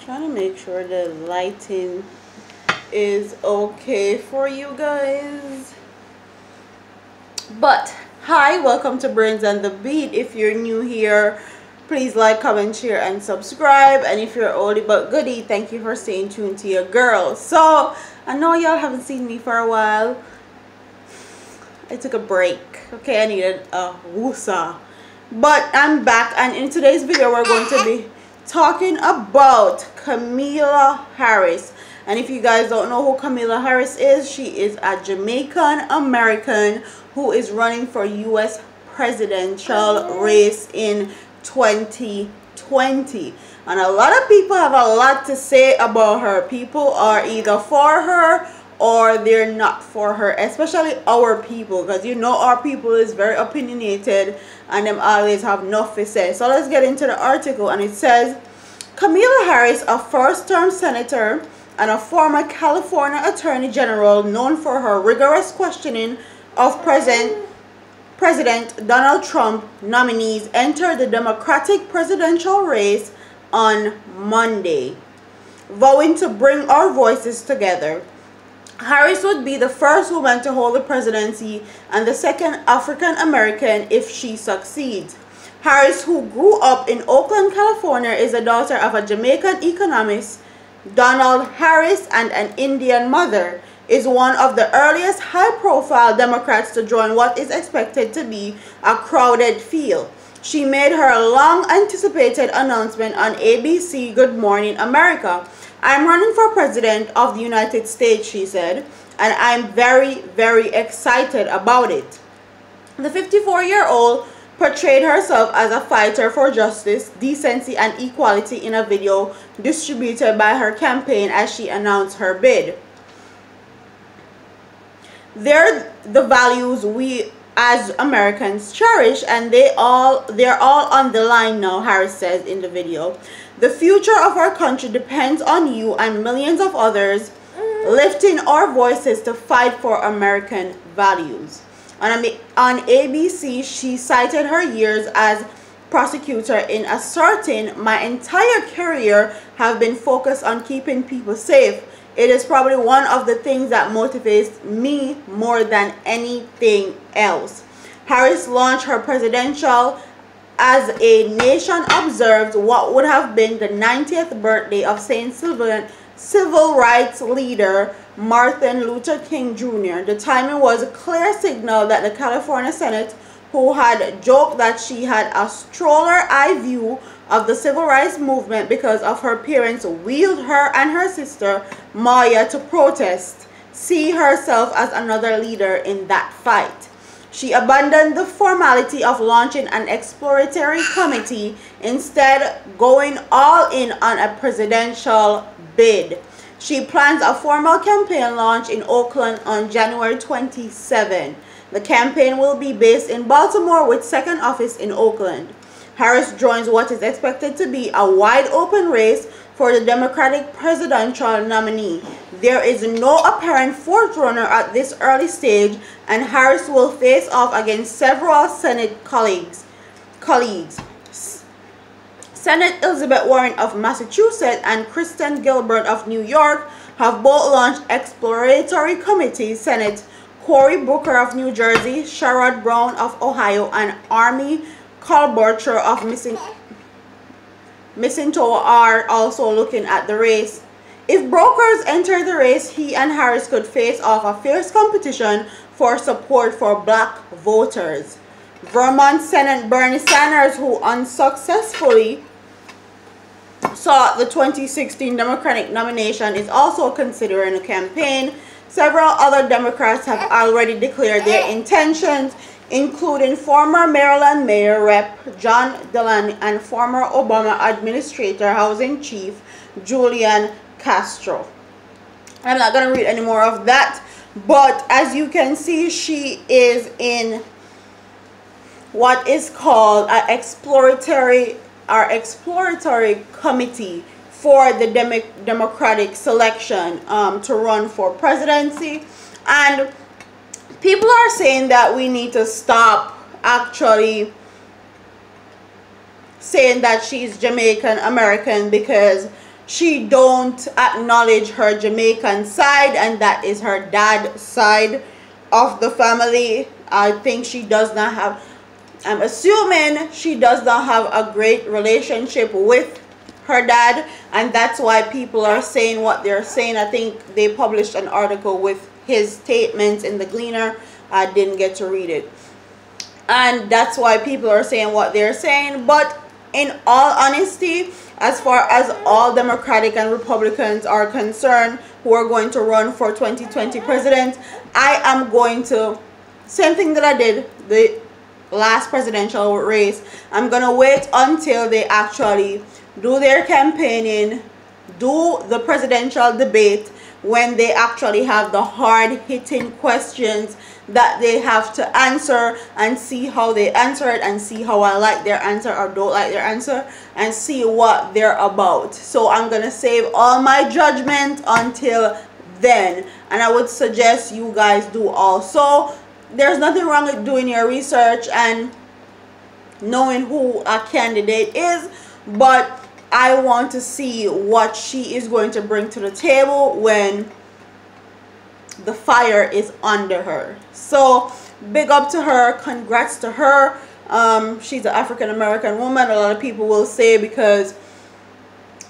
Trying to make sure the lighting is okay for you guys. But hi, welcome to Brains and the Beat. If you're new here, please like, comment, share, and subscribe. And if you're oldie but goodie, thank you for staying tuned to your girl. So I know y'all haven't seen me for a while. I took a break. Okay, I needed a woosah. But I'm back, and in today's video we're going to be talking about Kamala Harris. And if you guys don't know who Kamala Harris is, she is a Jamaican American who is running for US presidential race in 2020. And a lot of people have a lot to say about her. People are either for her or they're not for her, especially our people, because you know our people is very opinionated and them always have enough to say. So let's get into the article, and it says Kamala Harris, a first-term senator and a former California attorney general known for her rigorous questioning of President Donald Trump nominees, entered the Democratic presidential race on Monday, vowing to bring our voices together. Harris would be the first woman to hold the presidency and the second African American if she succeeds. Harris, who grew up in Oakland, California, is the daughter of a Jamaican economist, Donald Harris, and an Indian mother, is one of the earliest high-profile Democrats to join what is expected to be a crowded field. She made her long-anticipated announcement on ABC Good Morning America. "I'm running for president of the United States," she said, "and I'm very, very excited about it." The 54-year-old portrayed herself as a fighter for justice, decency, and equality in a video distributed by her campaign as she announced her bid. "They're the values we as Americans cherish, and they're all on the line now," Harris says in the video. "The future of our country depends on you and millions of others lifting our voices to fight for American values." On ABC, she cited her years as prosecutor in asserting, "My entire career have been focused on keeping people safe. It is probably one of the things that motivates me more than anything else." Harris launched her presidential as a nation observed what would have been the 90th birthday of St. Civil rights leader Martin Luther King Jr. The timing was a clear signal that the California Senate, who had joked that she had a stroller-eye view of the civil rights movement because of her parents, wheeled her and her sister Maya to protest, see herself as another leader in that fight. She abandoned the formality of launching an exploratory committee, instead going all in on a presidential bid. She plans a formal campaign launch in Oakland on January 27. The campaign will be based in Baltimore with second office in Oakland. Harris joins what is expected to be a wide-open race for the Democratic presidential nominee. There is no apparent fourth runner at this early stage, and Harris will face off against several Senate colleagues. Senate Elizabeth Warren of Massachusetts and Kristen Gilbert of New York have both launched exploratory committees. Senate Cory Booker of New Jersey, Sherrod Brown of Ohio, and Amy Klobuchar of Minnesota are also looking at the race. If brokers enter the race, he and Harris could face off a fierce competition for support for black voters. Vermont Senator Bernie Sanders, who unsuccessfully sought the 2016 Democratic nomination, is also considering a campaign. Several other Democrats have already declared their intentions, including former Maryland Mayor Rep. John Delaney and former Obama Administrator Housing Chief Julian Castro. I'm not going to read any more of that, but as you can see, she is in what is called an exploratory committee for the Democratic selection to run for presidency. And people are saying that we need to stop actually saying that she's Jamaican American, because she don't acknowledge her Jamaican side, and that is her dad's side of the family. I think she does not have, I'm assuming she does not have a great relationship with her dad, and that's why people are saying what they're saying. I think they published an article with his statements in the Gleaner. I didn't get to read it, and that's why people are saying what they're saying. But in all honesty, as far as all Democratic and Republicans are concerned who are going to run for 2020 president, I am going to, same thing that I did the last presidential race, I'm going to wait until they actually do their campaigning, do the presidential debate, when they actually have the hard-hitting questions that they have to answer, and see how they answer it, and see how I like their answer or don't like their answer, and see what they're about. So I'm gonna save all my judgment until then, and I would suggest you guys do also. There's nothing wrong with doing your research and knowing who a candidate is, but I want to see what she is going to bring to the table when the fire is under her. So big up to her, congrats to her. She's an African American woman, a lot of people will say, because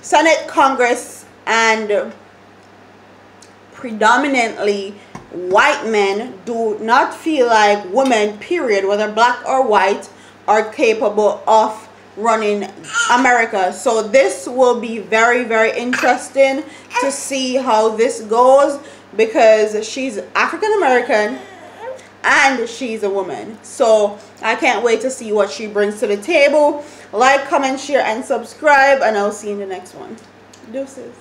Senate, Congress, and predominantly white men do not feel like women, period, whether black or white, are capable of running America. So this will be very, very interesting to see how this goes, because she's African American and she's a woman. So I can't wait to see what she brings to the table. Like, comment, share, and subscribe, and I'll see you in the next one. Deuces.